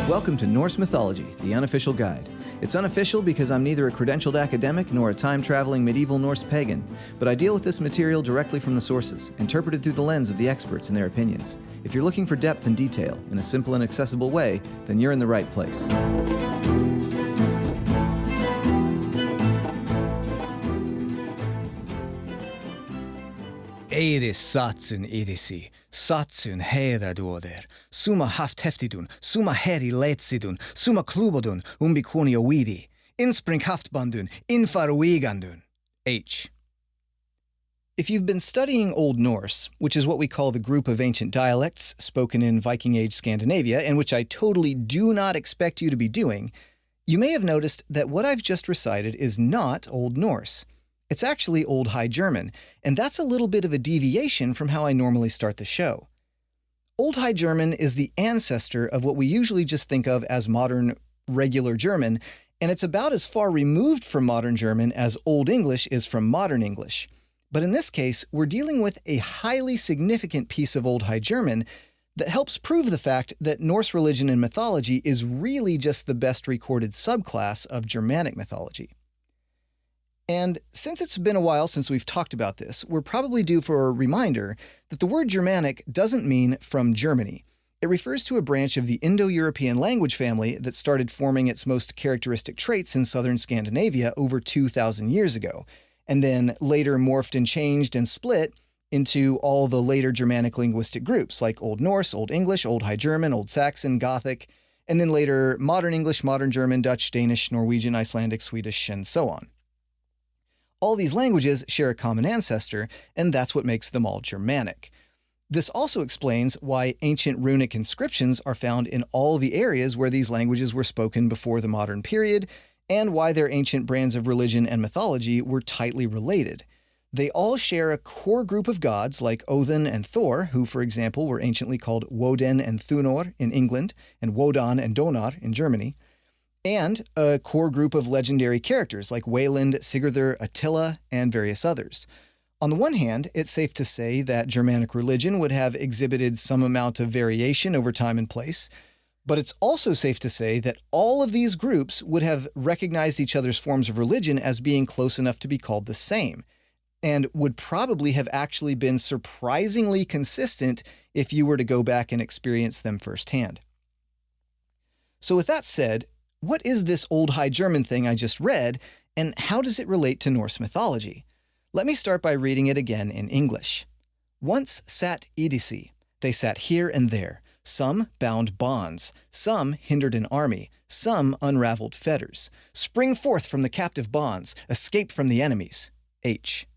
Welcome to Norse Mythology, the unofficial guide. It's unofficial because I'm neither a credentialed academic nor a time-traveling medieval Norse pagan, but I deal with this material directly from the sources, interpreted through the lens of the experts and their opinions. If you're looking for depth and detail in a simple and accessible way, then you're in the right place. Eiris satsun idisi, satsun heidaduoder, summa haft heftidun, summa heri leitsidun, summa klubodun, umbikuni ovidi, inspring haftbandun, infaruigandun. H. If you've been studying Old Norse, which is what we call the group of ancient dialects spoken in Viking Age Scandinavia, and which I totally do not expect you to be doing, you may have noticed that what I've just recited is not Old Norse. It's actually Old High German, and that's a little bit of a deviation from how I normally start the show. Old High German is the ancestor of what we usually just think of as modern regular German, and it's about as far removed from modern German as Old English is from modern English. But in this case, we're dealing with a highly significant piece of Old High German that helps prove the fact that Norse religion and mythology is really just the best recorded subclass of Germanic mythology. And since it's been a while since we've talked about this, we're probably due for a reminder that the word Germanic doesn't mean from Germany. It refers to a branch of the Indo-European language family that started forming its most characteristic traits in southern Scandinavia over 2,000 years ago, and then later morphed and changed and split into all the later Germanic linguistic groups like Old Norse, Old English, Old High German, Old Saxon, Gothic, and then later Modern English, Modern German, Dutch, Danish, Norwegian, Icelandic, Swedish, and so on. All these languages share a common ancestor, and that's what makes them all Germanic. This also explains why ancient runic inscriptions are found in all the areas where these languages were spoken before the modern period, and why their ancient brands of religion and mythology were tightly related. They all share a core group of gods like Odin and Thor, who, for example, were anciently called Woden and Thunor in England, and Wodan and Donar in Germany, and a core group of legendary characters like Wayland, Sigurður, Attila, and various others. On the one hand, it's safe to say that Germanic religion would have exhibited some amount of variation over time and place, but it's also safe to say that all of these groups would have recognized each other's forms of religion as being close enough to be called the same, and would probably have actually been surprisingly consistent if you were to go back and experience them firsthand. So with that said, what is this Old High German thing I just read, and how does it relate to Norse mythology? Let me start by reading it again in English. Once sat Idisi. They sat here and there. Some bound bonds, some hindered an army, some unraveled fetters. Spring forth from the captive bonds, escape from the enemies. H.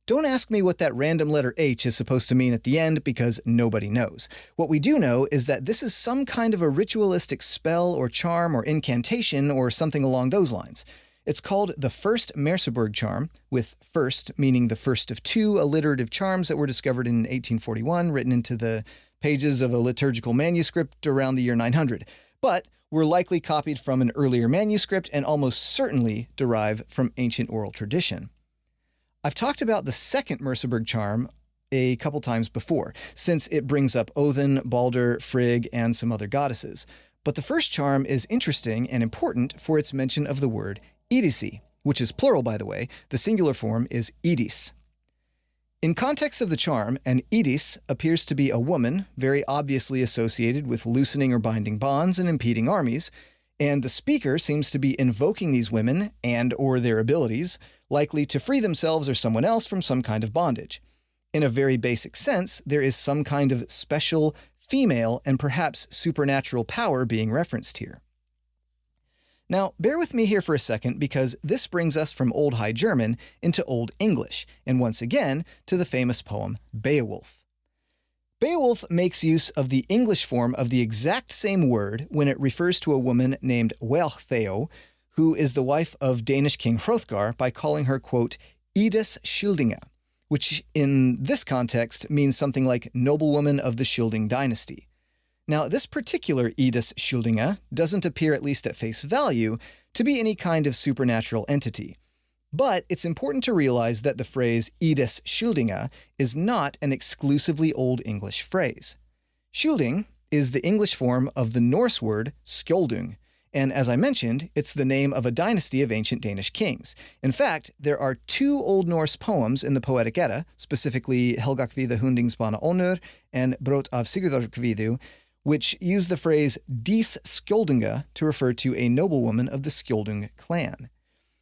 Don't ask me what that random letter H is supposed to mean at the end, because nobody knows. What we do know is that this is some kind of a ritualistic spell or charm or incantation or something along those lines. It's called the first Merseburg charm, with first meaning the first of two alliterative charms that were discovered in 1841, written into the pages of a liturgical manuscript around the year 900, but were likely copied from an earlier manuscript and almost certainly derive from ancient oral tradition. I've talked about the second Merseburg charm a couple times before, since it brings up Odin, Balder, Frigg, and some other goddesses. But the first charm is interesting and important for its mention of the word idisi, which is plural, by the way. The singular form is idis. In context of the charm, an idis appears to be a woman, very obviously associated with loosening or binding bonds and impeding armies, and the speaker seems to be invoking these women and/or their abilities, likely to free themselves or someone else from some kind of bondage. In a very basic sense, there is some kind of special female and perhaps supernatural power being referenced here. Now, bear with me here for a second, because this brings us from Old High German into Old English, and once again to the famous poem Beowulf. Beowulf makes use of the English form of the exact same word when it refers to a woman named waelhraefn, who is the wife of Danish King Hrothgar, by calling her, quote, Idis Skildinga, which in this context means something like noblewoman of the Skilding dynasty. Now, this particular Idis Skildinga doesn't appear, at least at face value, to be any kind of supernatural entity. But it's important to realize that the phrase Idis Skildinga is not an exclusively Old English phrase. Skilding is the English form of the Norse word skjoldung. And as I mentioned, it's the name of a dynasty of ancient Danish kings. In fact, there are 2 Old Norse poems in the Poetic Edda, specifically Helgakvida Hundingsbana Onur and Brot av Sigurdarkvidu, which use the phrase Dis Skjoldunga to refer to a noblewoman of the Skjoldung clan.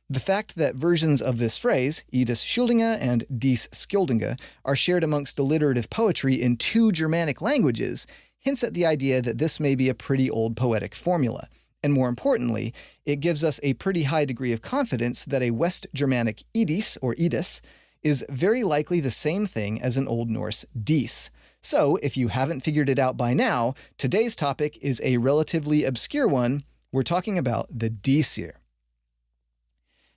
The fact that versions of this phrase, Idis Skjoldunga and Dis Skjoldunga, are shared amongst alliterative poetry in 2 Germanic languages hints at the idea that this may be a pretty old poetic formula. And more importantly, it gives us a pretty high degree of confidence that a West Germanic Idis, or Idis, is very likely the same thing as an Old Norse dis. So, if you haven't figured it out by now, today's topic is a relatively obscure one. We're talking about the Dísir.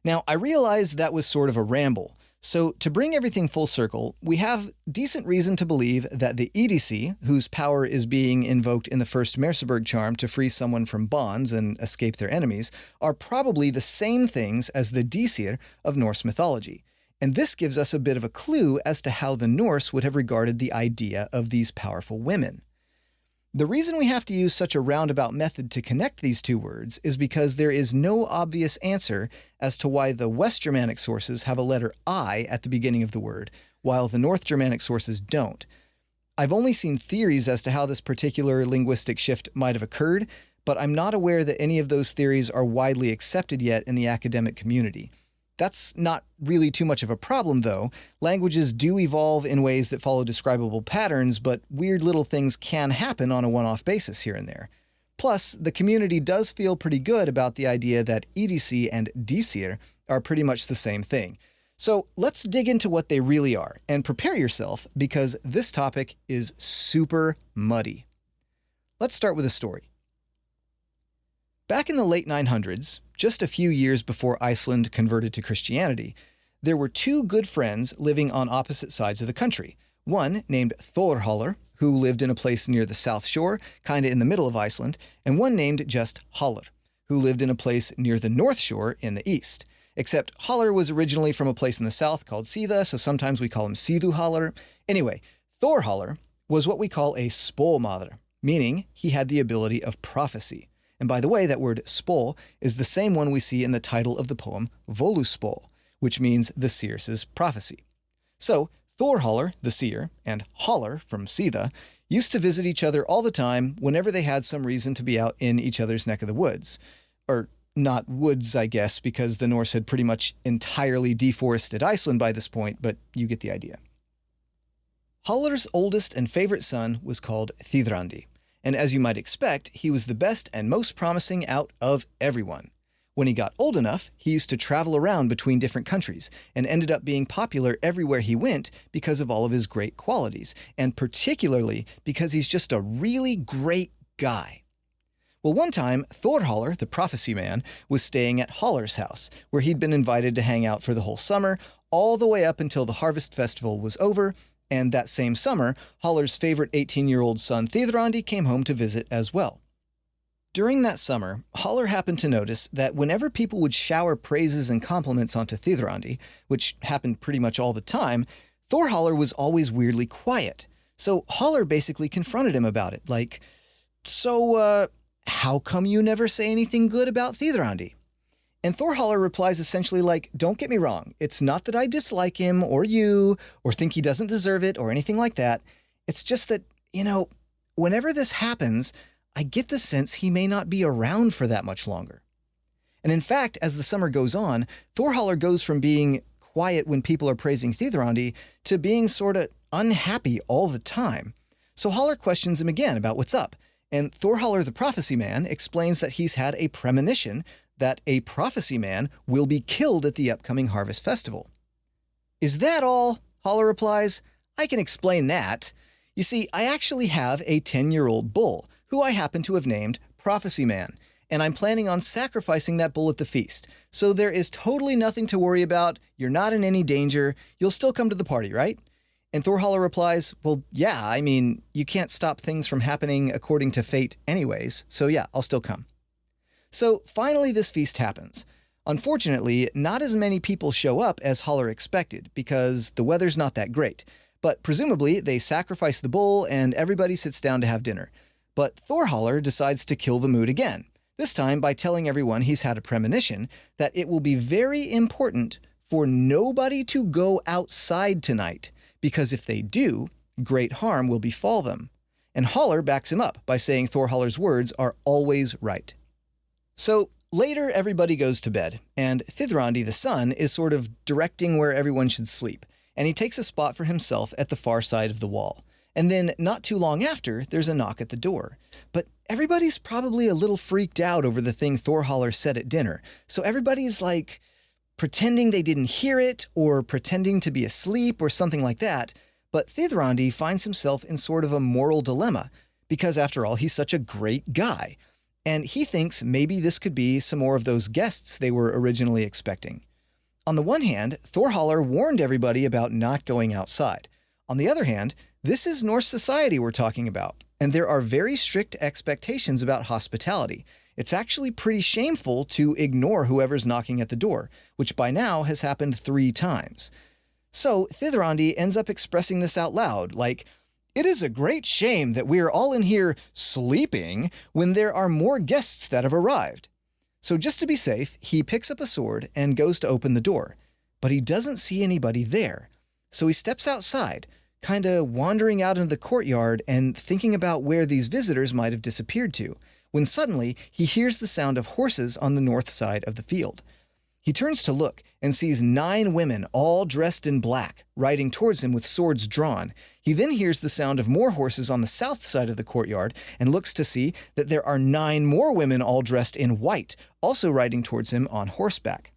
Now, I realize that was sort of a ramble, so to bring everything full circle, we have decent reason to believe that the Idisi, whose power is being invoked in the first Merseburg charm to free someone from bonds and escape their enemies, are probably the same things as the Dísir of Norse mythology. And this gives us a bit of a clue as to how the Norse would have regarded the idea of these powerful women. The reason we have to use such a roundabout method to connect these 2 words is because there is no obvious answer as to why the West Germanic sources have a letter I at the beginning of the word, while the North Germanic sources don't. I've only seen theories as to how this particular linguistic shift might have occurred, but I'm not aware that any of those theories are widely accepted yet in the academic community. That's not really too much of a problem, though. Languages do evolve in ways that follow describable patterns, but weird little things can happen on a one-off basis here and there. Plus, the community does feel pretty good about the idea that EDC and Dísir are pretty much the same thing. So let's dig into what they really are, and prepare yourself, because this topic is super muddy. Let's start with a story. Back in the late 900s, just a few years before Iceland converted to Christianity, there were 2 good friends living on opposite sides of the country. One named Thorhallr, who lived in a place near the south shore, kinda in the middle of Iceland, and one named just Hallr, who lived in a place near the north shore in the east. Except Hallr was originally from a place in the south called Sida, so sometimes we call him Sidu-Hallr. Anyway, Thorhallr was what we call a spåmaður, meaning he had the ability of prophecy. And by the way, that word spå is the same one we see in the title of the poem Völuspá, which means the seer's prophecy. So Thorhallr, the seer, and Hallr from Sida used to visit each other all the time whenever they had some reason to be out in each other's neck of the woods. Or not woods, I guess, because the Norse had pretty much entirely deforested Iceland by this point, but you get the idea. Hallr's oldest and favorite son was called Þiðrandi. And as you might expect, he was the best and most promising out of everyone. When he got old enough, he used to travel around between different countries and ended up being popular everywhere he went because of all of his great qualities, and particularly because he's just a really great guy. Well, one time, Thorhallr, the prophecy man, was staying at Hallr's house, where he'd been invited to hang out for the whole summer, all the way up until the harvest festival was over. And that same summer, Hallr's favorite 18-year-old son Þiðrandi came home to visit as well. During that summer, Hallr happened to notice that whenever people would shower praises and compliments onto Þiðrandi, which happened pretty much all the time, Thorhallr was always weirdly quiet. So Hallr basically confronted him about it, like, So, how come you never say anything good about Þiðrandi? And Thorhallr replies essentially like, don't get me wrong, it's not that I dislike him or you or think he doesn't deserve it or anything like that. It's just that, whenever this happens, I get the sense he may not be around for that much longer. And in fact, as the summer goes on, Thorhallr goes from being quiet when people are praising Þiðrandi to being sort of unhappy all the time. So Hallr questions him again about what's up. And Thorhallr the prophecy man explains that he's had a premonition that a prophecy man will be killed at the upcoming harvest festival. Is that all? Hallr replies. I can explain that. You see, I actually have a 10-year-old bull, who I happen to have named Prophecy Man, and I'm planning on sacrificing that bull at the feast. So there is totally nothing to worry about, you're not in any danger, you'll still come to the party, right? And Thorhallr replies, well, yeah, I mean, you can't stop things from happening according to fate anyways, so yeah, I'll still come. So finally this feast happens. Unfortunately, not as many people show up as Hallr expected, because the weather's not that great. But presumably, they sacrifice the bull and everybody sits down to have dinner. But Thorhaller decides to kill the mood again, this time by telling everyone he's had a premonition that it will be very important for nobody to go outside tonight, because if they do, great harm will befall them. And Haller backs him up by saying Thorhaller's words are always right. So later everybody goes to bed, and Thithrandi the son is sort of directing where everyone should sleep, and he takes a spot for himself at the far side of the wall. And then, not too long after, there's a knock at the door. But everybody's probably a little freaked out over the thing Thorhaller said at dinner, so everybody's like pretending they didn't hear it, or pretending to be asleep, or something like that. But Thithrandi finds himself in sort of a moral dilemma, because after all, he's such a great guy. And he thinks maybe this could be some more of those guests they were originally expecting. On the one hand, Thorhaller warned everybody about not going outside. On the other hand, this is Norse society we're talking about, and there are very strict expectations about hospitality. It's actually pretty shameful to ignore whoever's knocking at the door, which by now has happened 3 times. So Thithrandi ends up expressing this out loud, like, "It is a great shame that we are all in here sleeping when there are more guests that have arrived." So just to be safe, he picks up a sword and goes to open the door, but he doesn't see anybody there. So he steps outside, kinda wandering out into the courtyard and thinking about where these visitors might have disappeared to, when suddenly he hears the sound of horses on the north side of the field. He turns to look and sees 9 women, all dressed in black, riding towards him with swords drawn. He then hears the sound of more horses on the south side of the courtyard and looks to see that there are 9 more women all dressed in white, also riding towards him on horseback.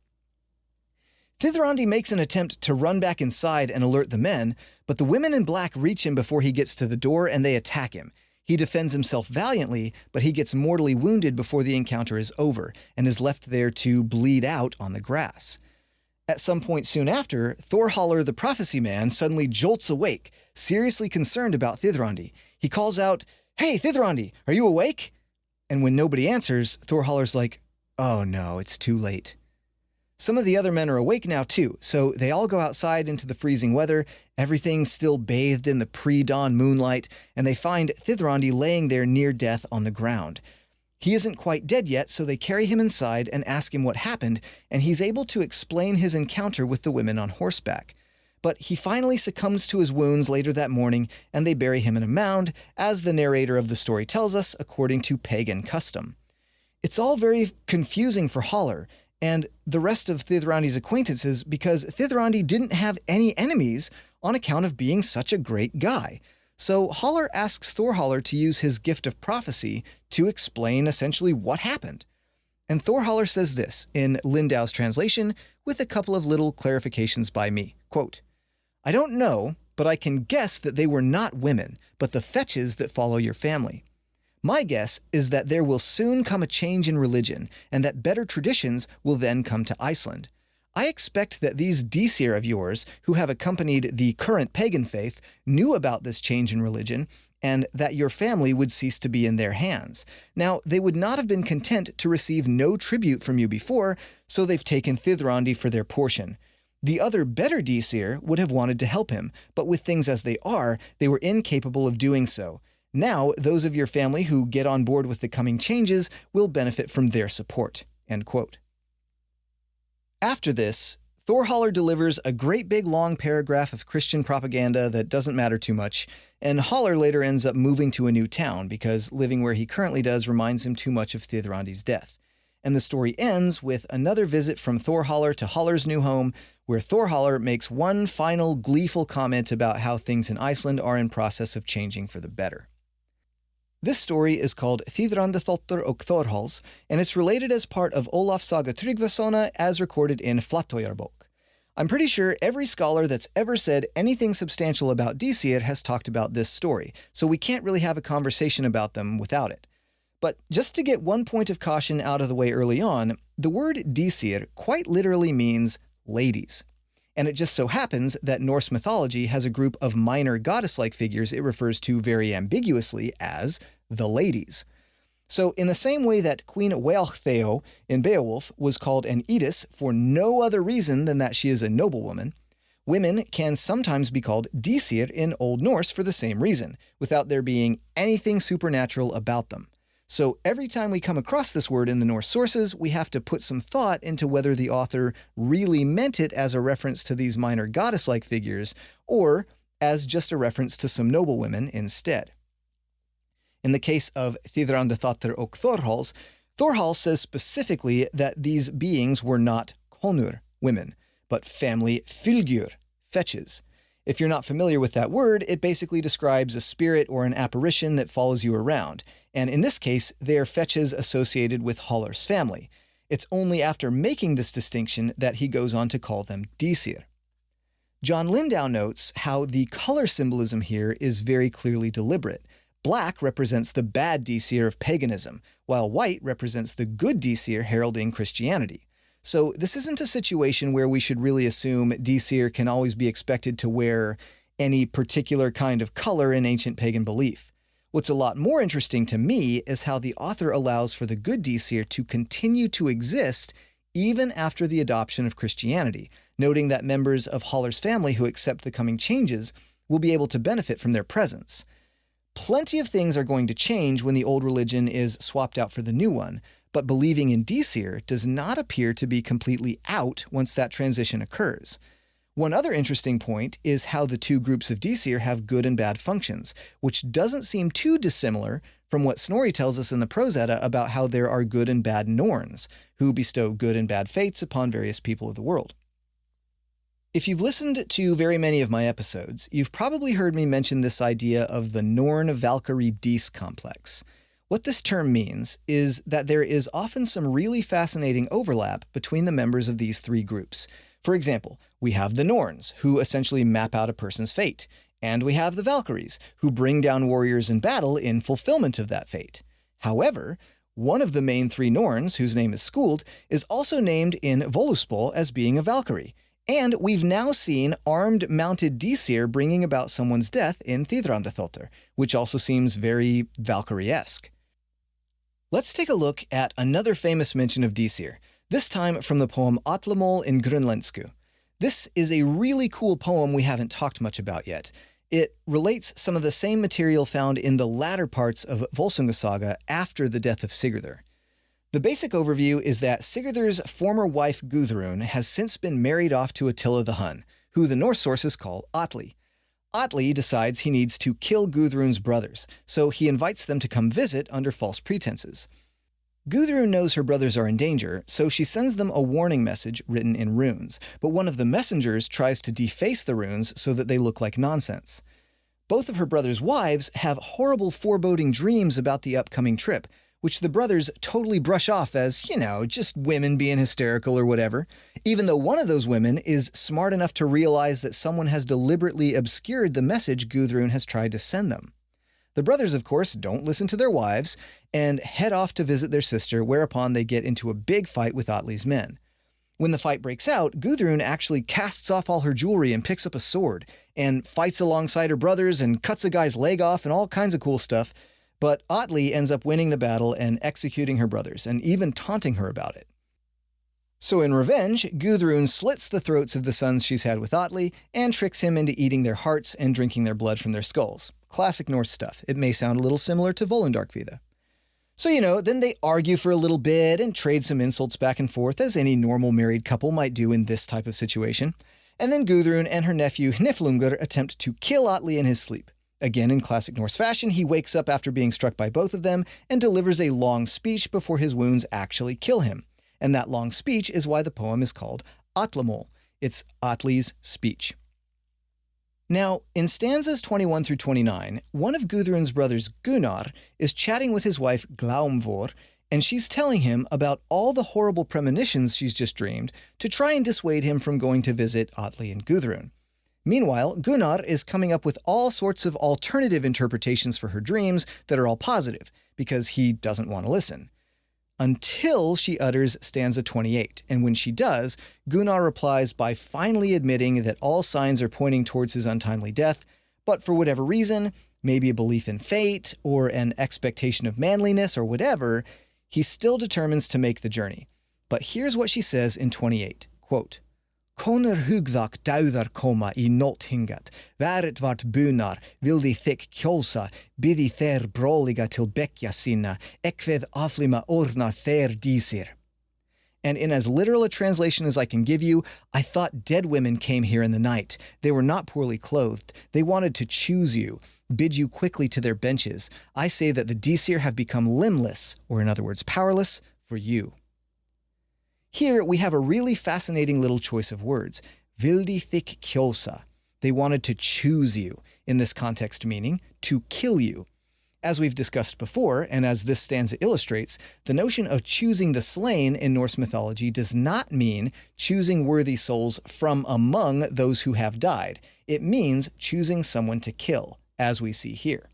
Thithrandi makes an attempt to run back inside and alert the men, but the women in black reach him before he gets to the door and they attack him. He defends himself valiantly, but he gets mortally wounded before the encounter is over and is left there to bleed out on the grass. At some point soon after, Thorhaller the prophecy man suddenly jolts awake, seriously concerned about Thithrandi. He calls out, "Hey, Thithrandi, are you awake?" And when nobody answers, Thorhaller's like, "Oh no, it's too late." Some of the other men are awake now too, so they all go outside into the freezing weather, everything's still bathed in the pre-dawn moonlight, and they find Thithrandi laying there near death on the ground. He isn't quite dead yet, so they carry him inside and ask him what happened, and he's able to explain his encounter with the women on horseback. But he finally succumbs to his wounds later that morning, and they bury him in a mound, as the narrator of the story tells us, according to pagan custom. It's all very confusing for Haller and the rest of Thithrandi's acquaintances, because Thithrandi didn't have any enemies on account of being such a great guy. So Haller asks Thorhaller to use his gift of prophecy to explain essentially what happened. And Thorhaller says this in Lindow's translation, with a couple of little clarifications by me. Quote, "I don't know, but I can guess that they were not women, but the fetches that follow your family. My guess is that there will soon come a change in religion, and that better traditions will then come to Iceland. I expect that these Dísir of yours, who have accompanied the current pagan faith, knew about this change in religion, and that your family would cease to be in their hands. Now, they would not have been content to receive no tribute from you before, so they've taken Thithrandi for their portion. The other better Dísir would have wanted to help him, but with things as they are, they were incapable of doing so. Now, those of your family who get on board with the coming changes will benefit from their support." End quote. After this, Thorhaller delivers a great big long paragraph of Christian propaganda that doesn't matter too much, and Haller later ends up moving to a new town because living where he currently does reminds him too much of Thithrandi's death. And the story ends with another visit from Thorhaller to Haller's new home, where Thorhaller makes one final gleeful comment about how things in Iceland are in process of changing for the better. This story is called Þiðrandadóttir og Þorhals, and it's related as part of Olaf's Saga Tryggvasona as recorded in Flateyjarbók. I'm pretty sure every scholar that's ever said anything substantial about Dísir has talked about this story, so we can't really have a conversation about them without it. But just to get one point of caution out of the way early on, the word Dísir quite literally means ladies. And it just so happens that Norse mythology has a group of minor goddess-like figures it refers to very ambiguously as the ladies. So in the same way that Queen waelhraefn in Beowulf was called an Edis for no other reason than that she is a noblewoman, Women can sometimes be called Dísir in Old Norse for the same reason, without there being anything supernatural about them. So every time we come across this word in the Norse sources, we have to put some thought into whether the author really meant it as a reference to these minor goddess-like figures, or as just a reference to some noble women instead. In the case of Þiðrandáttir og Þorhals, Thorhall says specifically that these beings were not konur, women, but family fylgjur, fetches. If you're not familiar with that word, it basically describes a spirit or an apparition that follows you around, and in this case, they are fetches associated with Hallar's family. It's only after making this distinction that he goes on to call them Dísir. John Lindow notes how the color symbolism here is very clearly deliberate. Black represents the bad Dísir of paganism, while white represents the good Dísir heralding Christianity. So this isn't a situation where we should really assume Dísir can always be expected to wear any particular kind of color in ancient pagan belief. What's a lot more interesting to me is how the author allows for the good Dísir to continue to exist even after the adoption of Christianity, noting that members of Hallar's family who accept the coming changes will be able to benefit from their presence. Plenty of things are going to change when the old religion is swapped out for the new one, but believing in Dísir does not appear to be completely out once that transition occurs. One other interesting point is how the two groups of Dísir have good and bad functions, which doesn't seem too dissimilar from what Snorri tells us in the Prose Edda about how there are good and bad norns, who bestow good and bad fates upon various people of the world. If you've listened to very many of my episodes, you've probably heard me mention this idea of the Norn-Valkyrie-Dís complex. What this term means is that there is often some really fascinating overlap between the members of these three groups. For example, we have the Norns, who essentially map out a person's fate, and we have the Valkyries, who bring down warriors in battle in fulfillment of that fate. However, one of the main three Norns, whose name is Skuld, is also named in Völuspá as being a Valkyrie. And we've now seen armed mounted Dísir bringing about someone's death in Þiðrandáttir, which also seems very Valkyrie-esque. Let's take a look at another famous mention of Dísir, this time from the poem Atlamál in Grønlensku. This is a really cool poem we haven't talked much about yet. It relates some of the same material found in the latter parts of Volsunga Saga after the death of Sigurður. The basic overview is that Sigurður's former wife Gudrun has since been married off to Attila the Hun, who the Norse sources call Atli. Atli decides he needs to kill Gudrun's brothers, so he invites them to come visit under false pretenses. Gudrun knows her brothers are in danger, so she sends them a warning message written in runes, but one of the messengers tries to deface the runes so that they look like nonsense. Both of her brothers' wives have horrible foreboding dreams about the upcoming trip, which the brothers totally brush off as, just women being hysterical or whatever, even though one of those women is smart enough to realize that someone has deliberately obscured the message Gudrun has tried to send them. The brothers, of course, don't listen to their wives and head off to visit their sister, whereupon they get into a big fight with Atli's men. When the fight breaks out, Gudrun actually casts off all her jewelry and picks up a sword, and fights alongside her brothers and cuts a guy's leg off and all kinds of cool stuff. But Atli ends up winning the battle and executing her brothers, and even taunting her about it. So in revenge, Gudrun slits the throats of the sons she's had with Atli, and tricks him into eating their hearts and drinking their blood from their skulls. Classic Norse stuff. It may sound a little similar to Volundarkvida. So, then they argue for a little bit and trade some insults back and forth, as any normal married couple might do in this type of situation. And then Gudrun and her nephew Hniflungur attempt to kill Atli in his sleep. Again, in classic Norse fashion, he wakes up after being struck by both of them and delivers a long speech before his wounds actually kill him. And that long speech is why the poem is called Atlamál. It's Atli's speech. Now, in stanzas 21 through 29, one of Gudrun's brothers, Gunnar, is chatting with his wife Glaumvor, and she's telling him about all the horrible premonitions she's just dreamed to try and dissuade him from going to visit Atli and Gudrun. Meanwhile, Gunnar is coming up with all sorts of alternative interpretations for her dreams that are all positive, because he doesn't want to listen. Until she utters stanza 28, and when she does, Gunnar replies by finally admitting that all signs are pointing towards his untimely death, but for whatever reason, maybe a belief in fate, or an expectation of manliness, or whatever, he still determines to make the journey. But here's what she says in 28, quote, Koner hugvak daudar koma I nothingat, väret vart bunar, vildi thick kjolsa, bidi ther broliga till bekja sinna, ekved aflima ornar ther Dísir. And in as literal a translation as I can give you, I thought dead women came here in the night. They were not poorly clothed. They wanted to choose you, bid you quickly to their benches. I say that the Dísir have become limbless, or in other words, powerless, for you. Here we have a really fascinating little choice of words. Vildi thick kjolsa. They wanted to choose you, in this context meaning to kill you. As we've discussed before, and as this stanza illustrates, the notion of choosing the slain in Norse mythology does not mean choosing worthy souls from among those who have died. It means choosing someone to kill, as we see here.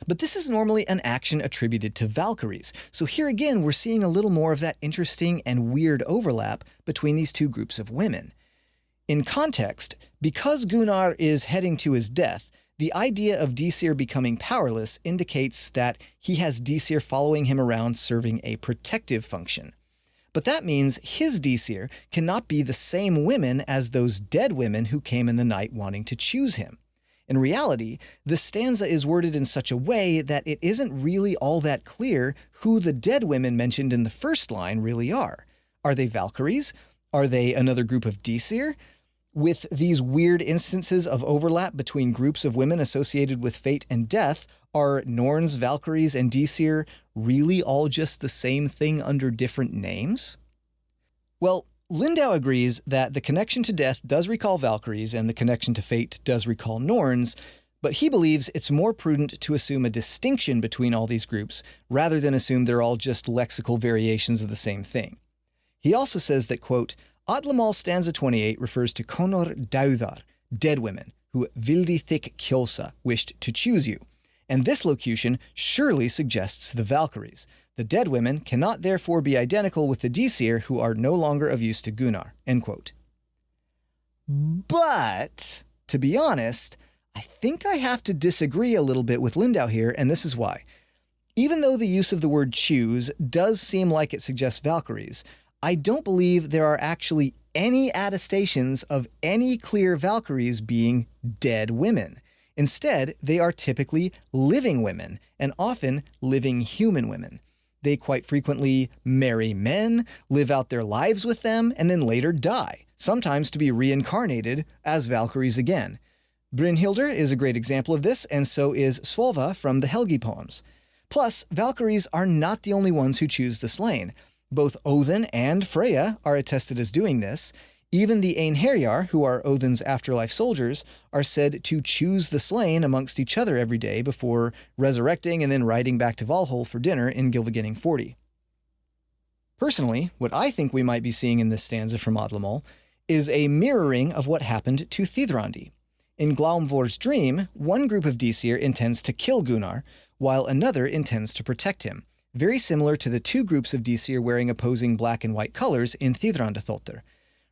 But this is normally an action attributed to valkyries, so here again we're seeing a little more of that interesting and weird overlap between these two groups of women. In context, because Gunnar is heading to his death, the idea of Dísir becoming powerless indicates that he has Dísir following him around serving a protective function. But that means his Dísir cannot be the same women as those dead women who came in the night wanting to choose him. In reality, the stanza is worded in such a way that it isn't really all that clear who the dead women mentioned in the first line really are. Are they valkyries? Are they another group of Dísir? With these weird instances of overlap between groups of women associated with fate and death, are Norns, Valkyries, and Dísir really all just the same thing under different names? Well, Lindow agrees that the connection to death does recall Valkyries and the connection to fate does recall Norns, but he believes it's more prudent to assume a distinction between all these groups rather than assume they're all just lexical variations of the same thing. He also says that, quote, Atlamal stanza 28 refers to Konor Daudar, dead women, who vildi thick kjolsa, wished to choose you, and this locution surely suggests the Valkyries. The dead women cannot therefore be identical with the Dísir who are no longer of use to Gunnar, end quote. But, to be honest, I think I have to disagree a little bit with Lindow here, and this is why. Even though the use of the word choose does seem like it suggests Valkyries, I don't believe there are actually any attestations of any clear Valkyries being dead women. Instead, they are typically living women, and often living human women. They quite frequently marry men, live out their lives with them, and then later die, sometimes to be reincarnated as Valkyries again. Brynhildr is a great example of this, and so is Svolva from the Helgi poems. Plus, Valkyries are not the only ones who choose the slain. Both Odin and Freya are attested as doing this. Even the Einherjar, who are Odin's afterlife soldiers, are said to choose the slain amongst each other every day before resurrecting and then riding back to Valhall for dinner in Gylfaginning 40. Personally, what I think we might be seeing in this stanza from Atlamal is a mirroring of what happened to Thithrandi. In Glaumvor's dream, one group of Dísir intends to kill Gunnar, while another intends to protect him. Very similar to the two groups of Dísir wearing opposing black and white colors in Thithrandatholter.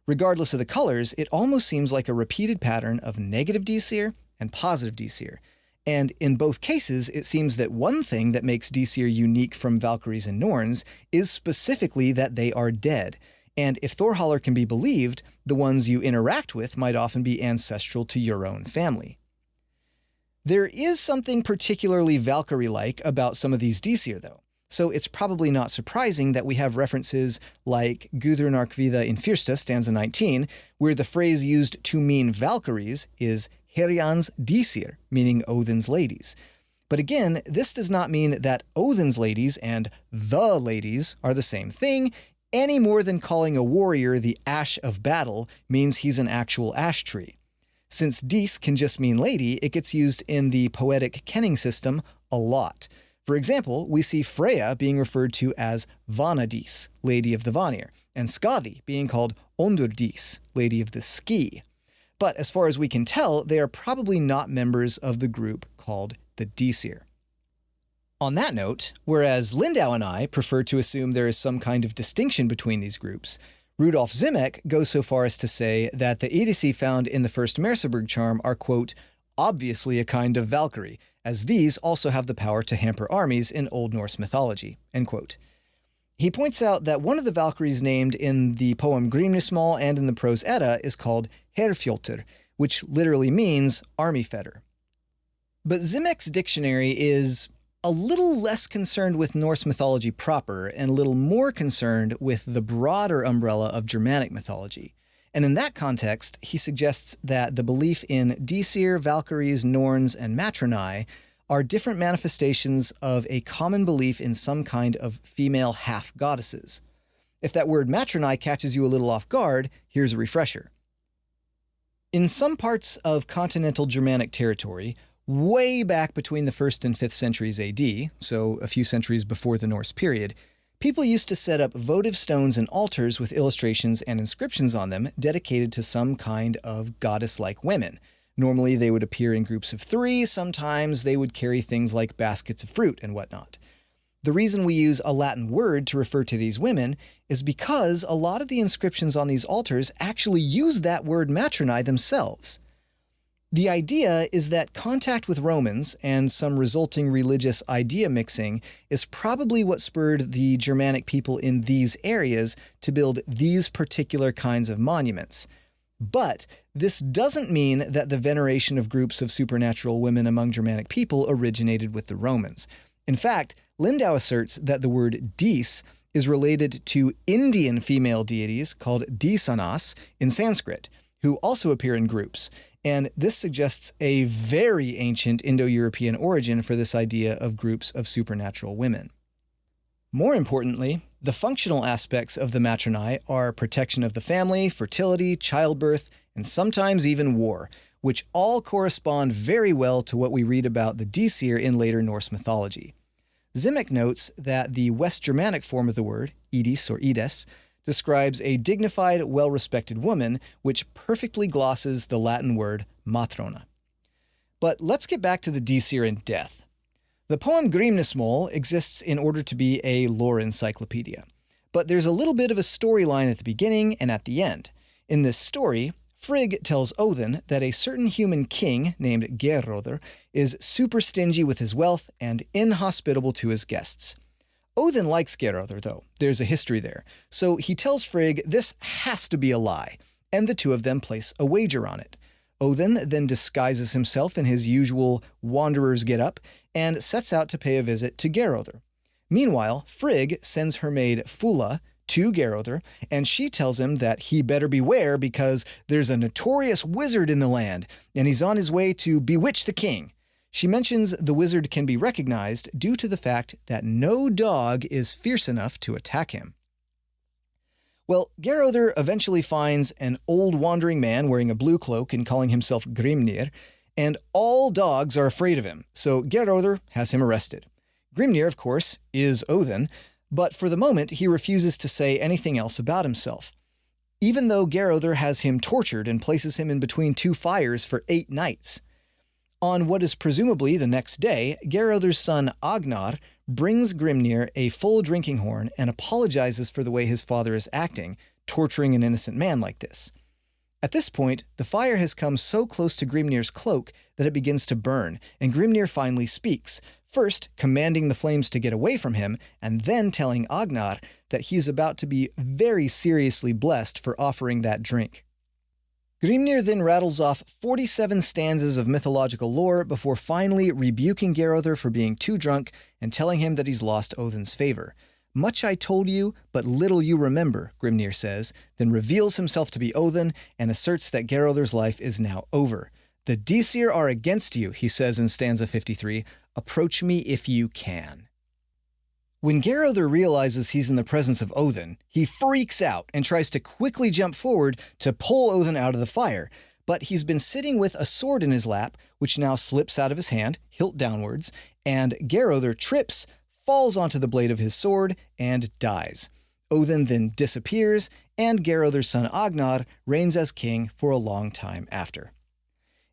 Regardless of the colors, it almost seems like a repeated pattern of negative Dísir and positive Dísir. And in both cases, it seems that one thing that makes Dísir unique from Valkyries and Norns is specifically that they are dead. And if Thorhallr can be believed, the ones you interact with might often be ancestral to your own family. There is something particularly Valkyrie-like about some of these Dísir, though. So it's probably not surprising that we have references like Gudrunarkvida in Fyrsta, stanza 19, where the phrase used to mean Valkyries is Herjans Dísir, meaning Odin's ladies. But again, this does not mean that Odin's ladies and the ladies are the same thing, any more than calling a warrior the ash of battle means he's an actual ash tree. Since Dís can just mean lady, it gets used in the poetic kenning system a lot. For example, we see Freya being referred to as Vanadís, Lady of the Vanir, and Skadi being called Ondurdís, Lady of the Ski. But as far as we can tell, they are probably not members of the group called the Dísir. On that note, whereas Lindow and I prefer to assume there is some kind of distinction between these groups, Rudolf Simek goes so far as to say that the Edisi found in the first Merseburg charm are, quote, obviously a kind of Valkyrie, as these also have the power to hamper armies in Old Norse mythology, end quote. He points out that one of the Valkyries named in the poem Grímnismál and in the Prose Edda is called Herfjoltur, which literally means army fetter. But Simek's dictionary is a little less concerned with Norse mythology proper and a little more concerned with the broader umbrella of Germanic mythology. And in that context, he suggests that the belief in Dísir, valkyries, norns, and matronae are different manifestations of a common belief in some kind of female half-goddesses. If that word matronae catches you a little off guard, here's a refresher. In some parts of continental Germanic territory, way back between the 1st and 5th centuries AD, so a few centuries before the Norse period, people used to set up votive stones and altars with illustrations and inscriptions on them dedicated to some kind of goddess-like women. Normally they would appear in groups of 3, sometimes they would carry things like baskets of fruit and whatnot. The reason we use a Latin word to refer to these women is because a lot of the inscriptions on these altars actually use that word matronae themselves. The idea is that contact with Romans and some resulting religious idea mixing is probably what spurred the Germanic people in these areas to build these particular kinds of monuments. But this doesn't mean that the veneration of groups of supernatural women among Germanic people originated with the Romans. In fact, Lindow asserts that the word Dís is related to Indian female deities called Dísanas in Sanskrit, who also appear in groups. And this suggests a very ancient Indo-European origin for this idea of groups of supernatural women. More importantly, the functional aspects of the matronae are protection of the family, fertility, childbirth, and sometimes even war, which all correspond very well to what we read about the Dísir in later Norse mythology. Simek notes that the West Germanic form of the word, Idis or Ides, describes a dignified, well-respected woman, which perfectly glosses the Latin word matrona. But let's get back to the Dísir and death. The poem Grímnismál exists in order to be a lore encyclopedia, but there's a little bit of a storyline at the beginning and at the end. In this story, Frigg tells Odin that a certain human king named Geirröðr is super stingy with his wealth and inhospitable to his guests. Odin likes Geirröðr, though. There's a history there. So he tells Frigg this has to be a lie, and the two of them place a wager on it. Odin then disguises himself in his usual wanderer's get-up and sets out to pay a visit to Geirröðr. Meanwhile, Frigg sends her maid Fula to Geirröðr, and she tells him that he better beware because there's a notorious wizard in the land, and he's on his way to bewitch the king. She mentions the wizard can be recognized due to the fact that no dog is fierce enough to attack him. Well, Geirröðr eventually finds an old wandering man wearing a blue cloak and calling himself Grímnir, and all dogs are afraid of him, so Geirröðr has him arrested. Grímnir, of course, is Odin, but for the moment he refuses to say anything else about himself. Even though Geirröðr has him tortured and places him in between 2 fires for 8 nights. On what is presumably the next day, Geirröðr's son Agnar brings Grímnir a full drinking horn and apologizes for the way his father is acting, torturing an innocent man like this. At this point, the fire has come so close to Grímnir's cloak that it begins to burn, and Grímnir finally speaks, first commanding the flames to get away from him, and then telling Agnar that he is about to be very seriously blessed for offering that drink. Grímnir then rattles off 47 stanzas of mythological lore before finally rebuking Geirröðr for being too drunk and telling him that he's lost Odin's favor. "Much I told you, but little you remember," Grímnir says, then reveals himself to be Odin and asserts that Geirröðr's life is now over. "The Dísir are against you," he says in stanza 53, "approach me if you can." When Geirröðr realizes he's in the presence of Odin, he freaks out and tries to quickly jump forward to pull Odin out of the fire, but he's been sitting with a sword in his lap, which now slips out of his hand, hilt downwards, and Geirröðr trips, falls onto the blade of his sword, and dies. Odin then disappears, and Geirröðr's son Agnar reigns as king for a long time after.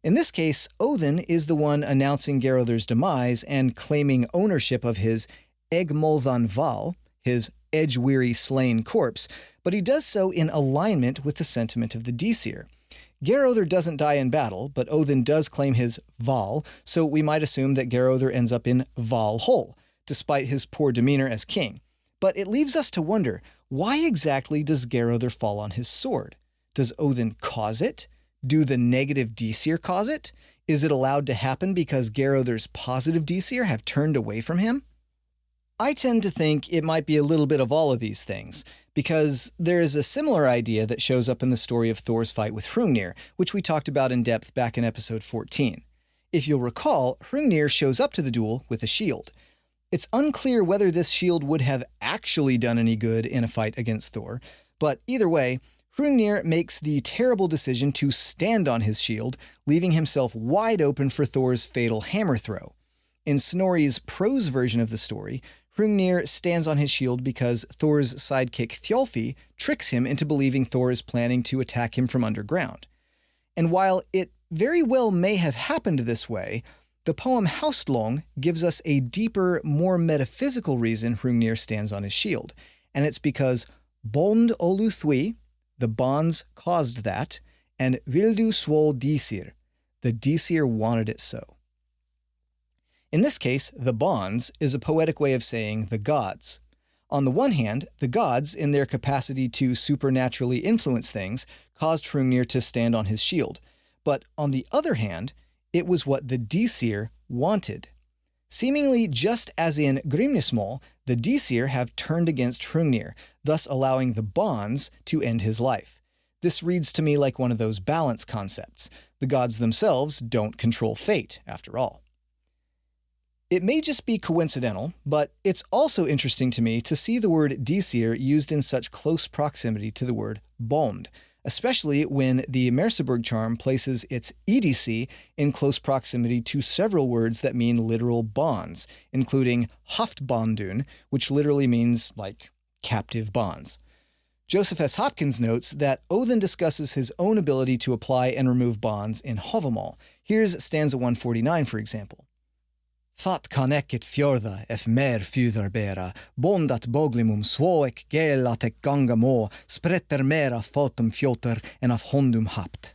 In this case, Odin is the one announcing Geirröðr's demise and claiming ownership of his Eggmolðan Val, his edge-weary slain corpse, but he does so in alignment with the sentiment of the Dísir. Geirröðr doesn't die in battle, but Odin does claim his Val, so we might assume that Geirröðr ends up in Valhall, despite his poor demeanor as king. But it leaves us to wonder, why exactly does Geirröðr fall on his sword? Does Odin cause it? Do the negative Dísir cause it? Is it allowed to happen because Geirröðr's positive Dísir have turned away from him? I tend to think it might be a little bit of all of these things, because there is a similar idea that shows up in the story of Thor's fight with Hrungnir, which we talked about in depth back in episode 14. If you'll recall, Hrungnir shows up to the duel with a shield. It's unclear whether this shield would have actually done any good in a fight against Thor, but either way, Hrungnir makes the terrible decision to stand on his shield, leaving himself wide open for Thor's fatal hammer throw. In Snorri's prose version of the story, Hrungnir stands on his shield because Thor's sidekick Thjolfi tricks him into believing Thor is planning to attack him from underground. And while it very well may have happened this way, the poem Haustlong gives us a deeper, more metaphysical reason Hrungnir stands on his shield, and it's because Bond olu Thui, the bonds caused that, and Vildu svol Dísir, the Dísir wanted it so. In this case, the bonds is a poetic way of saying the gods. On the one hand, the gods, in their capacity to supernaturally influence things, caused Hrungnir to stand on his shield. But on the other hand, it was what the Dísir wanted. Seemingly just as in Grimnismal, the Dísir have turned against Hrungnir, thus allowing the bonds to end his life. This reads to me like one of those balance concepts. The gods themselves don't control fate, after all. It may just be coincidental, but it's also interesting to me to see the word Dísir used in such close proximity to the word bond, especially when the Merseburg charm places its EDC in close proximity to several words that mean literal bonds, including Haftbondun, which literally means, like, captive bonds. Joseph S. Hopkins notes that Odin discusses his own ability to apply and remove bonds in Havamal. Here's stanza 149, for example. That kan ekket fjörda ef mer fjudar bera, bondat boglimum svoek gel at ek ganga må, spretter mera fotum fjoter en af hondum hapt.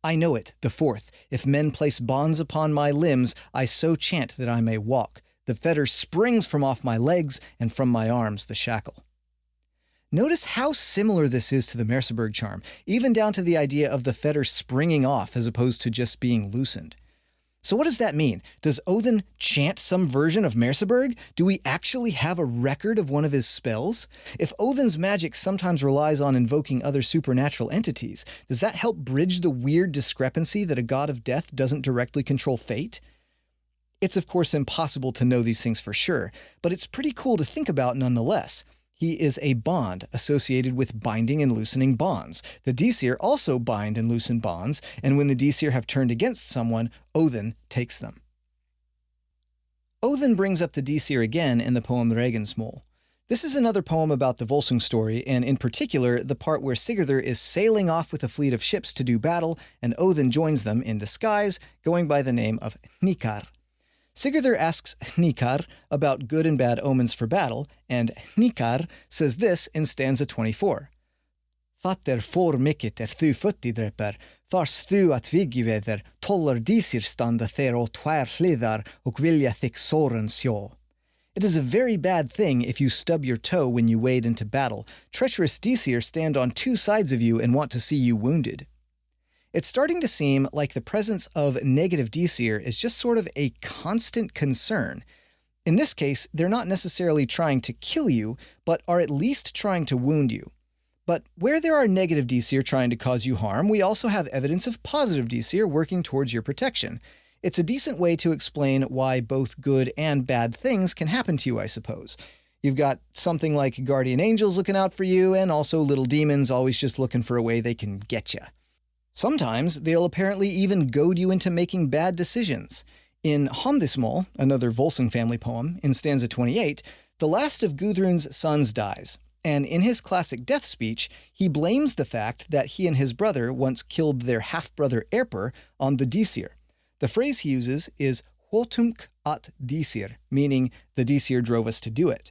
I know it, the fourth. If men place bonds upon my limbs, I so chant that I may walk. The fetter springs from off my legs, and from my arms the shackle. Notice how similar this is to the Merseburg charm, even down to the idea of the fetter springing off as opposed to just being loosened. So what does that mean? Does Odin chant some version of Merseburg? Do we actually have a record of one of his spells? If Odin's magic sometimes relies on invoking other supernatural entities, does that help bridge the weird discrepancy that a god of death doesn't directly control fate? It's of course impossible to know these things for sure, but it's pretty cool to think about nonetheless. He is a bond associated with binding and loosening bonds. The Dísir also bind and loosen bonds, and when the Dísir have turned against someone, Odin takes them. Odin brings up the Dísir again in the poem Regnsmol. This is another poem about the Volsung story, and in particular, the part where Sigurður is sailing off with a fleet of ships to do battle, and Odin joins them in disguise, going by the name of Hnikar. Sigurður asks Hnikar about good and bad omens for battle, and Hnikar says this in stanza 24. That er for mikket ef thu futti drepper, thar stu at vigiveðer, tollar Dísir standa ther og tvær hliðar og vilja þig såren sjå. It is a very bad thing if you stub your toe when you wade into battle. Treacherous Dísir stand on two sides of you and want to see you wounded. It's starting to seem like the presence of negative Dísir is just sort of a constant concern. In this case, they're not necessarily trying to kill you, but are at least trying to wound you. But where there are negative Dísir trying to cause you harm, we also have evidence of positive Dísir working towards your protection. It's a decent way to explain why both good and bad things can happen to you, I suppose. You've got something like guardian angels looking out for you, and also little demons always just looking for a way they can get you. Sometimes they'll apparently even goad you into making bad decisions. In Hamdismal, another Volsung family poem, in stanza 28, the last of Gudrun's sons dies, and in his classic death speech, he blames the fact that he and his brother once killed their half-brother Erpr on the Dísir. The phrase he uses is Hotumk at Dísir, meaning the Dísir drove us to do it.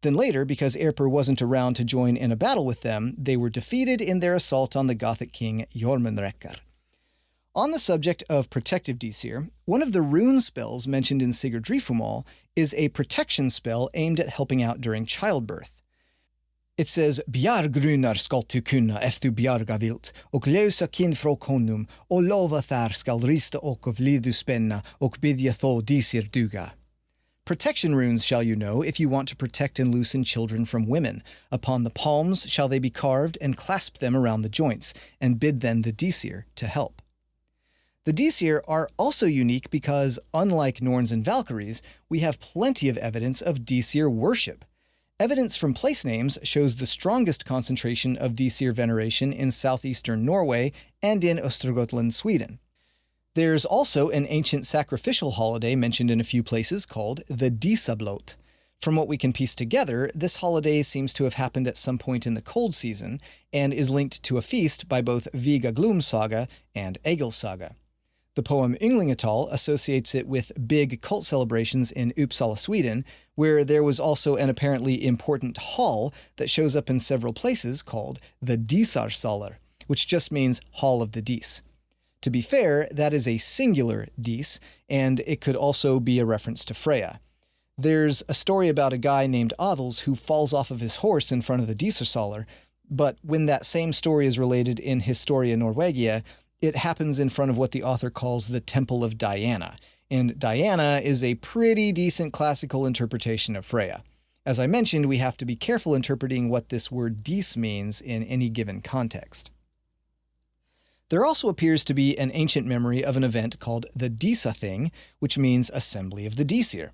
Then later, because Erpr wasn't around to join in a battle with them, they were defeated in their assault on the Gothic king Jormunrekkr. On the subject of protective Dísir, one of the rune spells mentioned in Sigurdrifumal is a protection spell aimed at helping out during childbirth. It says, Bjargrunar skal tu kunna efter bjarga vilt, och lösa kind från konum, och lova thar skal rista och av lidu spenna, och bidja tho Dísir duga. Protection runes shall you know if you want to protect and loosen children from women. Upon the palms shall they be carved, and clasp them around the joints, and bid then the Dísir to help. The Dísir are also unique because, unlike Norns and Valkyries, we have plenty of evidence of Dísir worship. Evidence from place names shows the strongest concentration of Dísir veneration in southeastern Norway and in Östergötland, Sweden. There's also an ancient sacrificial holiday mentioned in a few places called the Dísablót. From what we can piece together, this holiday seems to have happened at some point in the cold season and is linked to a feast by both Viga Glum saga and Egil saga. The poem Ynglingatal associates it with big cult celebrations in Uppsala, Sweden, where there was also an apparently important hall that shows up in several places called the Dísarsalar, which just means Hall of the Dís. To be fair, that is a singular Dís, and it could also be a reference to Freya. There's a story about a guy named Adels who falls off of his horse in front of the Dísarsalar, but when that same story is related in Historia Norwegia, it happens in front of what the author calls the Temple of Diana, and Diana is a pretty decent classical interpretation of Freya. As I mentioned, we have to be careful interpreting what this word Dís means in any given context. There also appears to be an ancient memory of an event called the Dísathing, which means Assembly of the Dísir.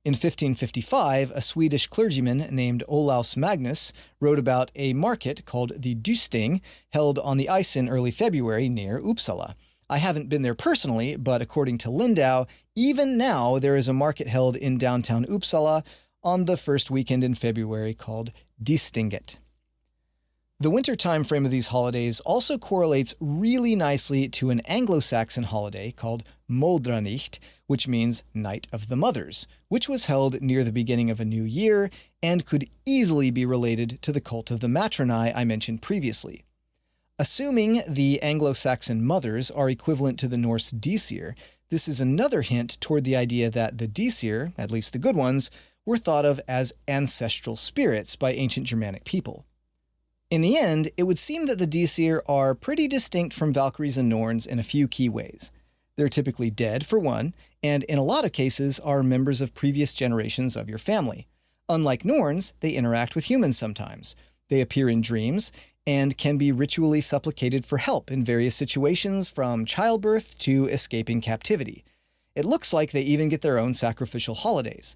In 1555, a Swedish clergyman named Olaus Magnus wrote about a market called the Dysting, held on the ice in early February near Uppsala. I haven't been there personally, but according to Lindow, even now there is a market held in downtown Uppsala on the first weekend in February called Dystinget. The winter time frame of these holidays also correlates really nicely to an Anglo-Saxon holiday called Modranicht, which means Night of the Mothers, which was held near the beginning of a new year and could easily be related to the cult of the Matronae I mentioned previously. Assuming the Anglo-Saxon mothers are equivalent to the Norse Dísir, this is another hint toward the idea that the Dísir, at least the good ones, were thought of as ancestral spirits by ancient Germanic people. In the end, it would seem that the Dísir are pretty distinct from Valkyries and Norns in a few key ways. They're typically dead, for one, and in a lot of cases are members of previous generations of your family. Unlike Norns, they interact with humans sometimes. They appear in dreams, and can be ritually supplicated for help in various situations, from childbirth to escaping captivity. It looks like they even get their own sacrificial holidays.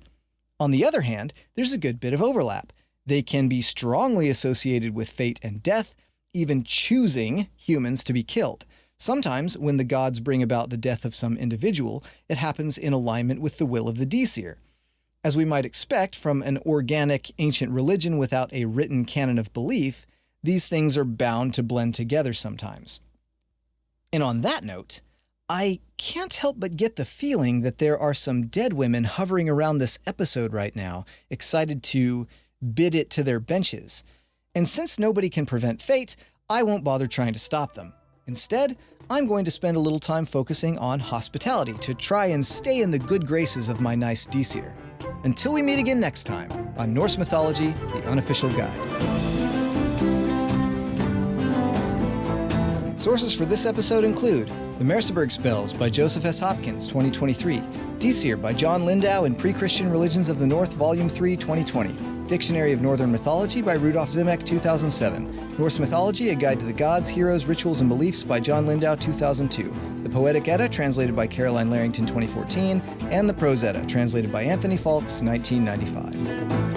On the other hand, there's a good bit of overlap. They can be strongly associated with fate and death, even choosing humans to be killed. Sometimes, when the gods bring about the death of some individual, it happens in alignment with the will of the Dísir. As we might expect from an organic ancient religion without a written canon of belief, these things are bound to blend together sometimes. And on that note, I can't help but get the feeling that there are some dead women hovering around this episode right now, excited to bid it to their benches. And since nobody can prevent fate, I won't bother trying to stop them. Instead, I'm going to spend a little time focusing on hospitality to try and stay in the good graces of my nice Dísir. Until we meet again next time on Norse Mythology, the Unofficial Guide. Sources for this episode include The Merseburg Spells by Joseph S. Hopkins, 2023, Dísir by John Lindow in Pre-Christian Religions of the North, Volume 3, 2020, Dictionary of Northern Mythology by Rudolf Simek, 2007, Norse Mythology, A Guide to the Gods, Heroes, Rituals, and Beliefs by John Lindow, 2002, The Poetic Edda, translated by Carolyne Larrington, 2014, and the Prose Edda, translated by Anthony Faulkes, 1995.